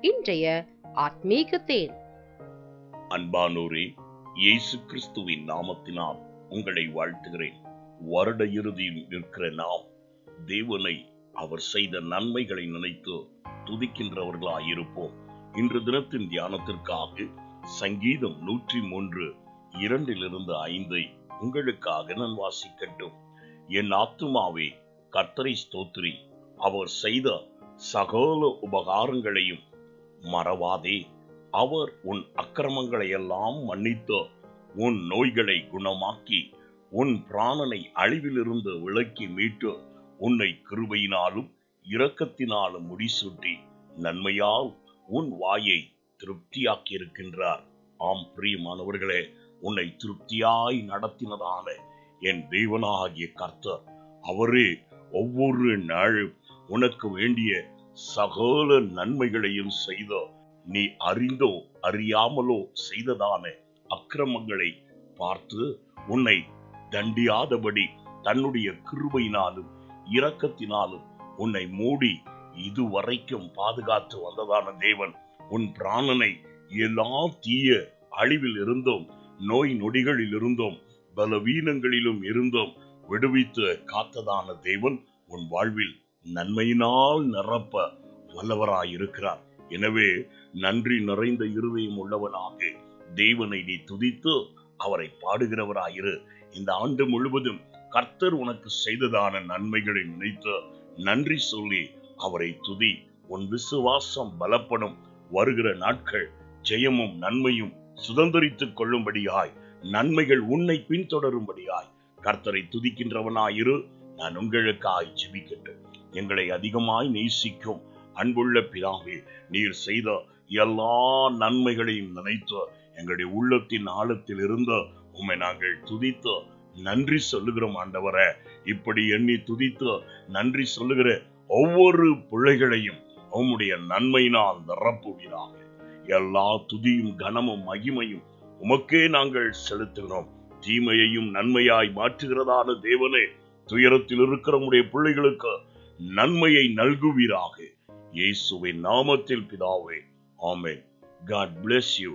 இன்றைய ஆத்மீக தேன். அன்பானோரே, இயேசு கிறிஸ்துவின் நாமத்தினால் உங்களை வாழ்த்துகிறேன். வருட இறுதியில் இருக்கிற நாம் தேவனை அவர் செய்த நன்மைகளை நினைத்து துதிக்கின்றவர்களாயிருப்போம். இன்று தினத்தின் தியானத்திற்காக சங்கீதம் 103 2-5 உங்களுக்காக நான் வாசிக்கட்டும். என் ஆத்துமாவே கர்த்தரை ஸ்தோத்திரி, அவர் செய்த சகல உபகாரங்களையும் மறவாதே. அவர் உன் அக்கிரமங்களை எல்லாம் மன்னித்து உன் நோய்களை குணமாக்கி உன் பிராணனை அழிவிலிருந்து விலக்கி மீட்டு உன்னை கிருபையினாலும் இரக்கத்தினாலும் முடிசூட்டி நன்மையால் உன் வாயை திருப்தியாக்கி இருக்கின்றார். ஆம் பிரியமானவர்களே, உன்னை திருப்தியாய் நடத்தினதான என் தேவனாகிய கர்த்தர் அவரே ஒவ்வொரு நாளும் உனக்கு வேண்டிய சகல நன்மைகளையும் செய்த, நீ அறிந்தோ அறியாமலோ செய்ததான அக்கிரமங்களை பார்த்து உன்னை தண்டியாதபடி தன்னுடைய கிருபையினாலும் இரக்கத்தினாலும் உன்னை மூடி இதுவரைக்கும் பாதுகாத்து வந்ததான தேவன் உன் பிராணனை எல்லா தீய அழிவில் இருந்தோம், நோய் நொடிகளில் இருந்தோம், பலவீனங்களிலும் இருந்தோம் விடுவித்து காத்ததான தேவன் உன் வாழ்வில் நன்மையினால் நிரப்ப வல்லவராயிருக்கிறார். எனவே நன்றி நிறைந்த இருதயம் உள்ளவனாக தேவனை நீ துதித்து அவரை பாடுகிறவராயிரு. இந்த ஆண்டு முழுவதும் கர்த்தர் உனக்கு செய்ததான நன்மைகளை நினைத்து நன்றி சொல்லி அவரை துதி. உன் விசுவாசம் பலப்படும். வருகிற நாட்கள் ஜெயமும் நன்மையும் சுதந்திரித்துக் கொள்ளும்படியாய், நன்மைகள் உன்னை பின்தொடரும்படியாய் கர்த்தரை துதிக்கின்றவனாயிரு. நான் உங்களுக்காய் ஜெபிக்கட்டும். எங்களை அதிகமாய் நேசிக்கும் அன்புள்ள பிதாவே, நீர் செய்த எல்லா நன்மைகளையும் நினைத்து எங்களுடைய உள்ளத்தின் ஆழத்தில் இருந்த உம்மை நாங்கள் துதித்து நன்றி சொல்லுகிறோம். ஆண்டவரே, இப்படி எண்ணி துதித்து நன்றி சொல்லுகிற ஒவ்வொரு பிள்ளைகளையும் உம்முடைய நன்மையினால் நிரப்புவீராக. எல்லா துதியும் கனமும் மகிமையும் உமக்கே நாங்கள் செலுத்துகிறோம். தீமையையும் நன்மையாய் மாற்றுகிறதான தேவனே, துயரத்தில் இருக்கிற உம்முடைய பிள்ளைகளுக்கு நன்மையை நல்குவீராக. இயேசுவின் நாமத்தில் பிதாவே, ஆமென். God bless you.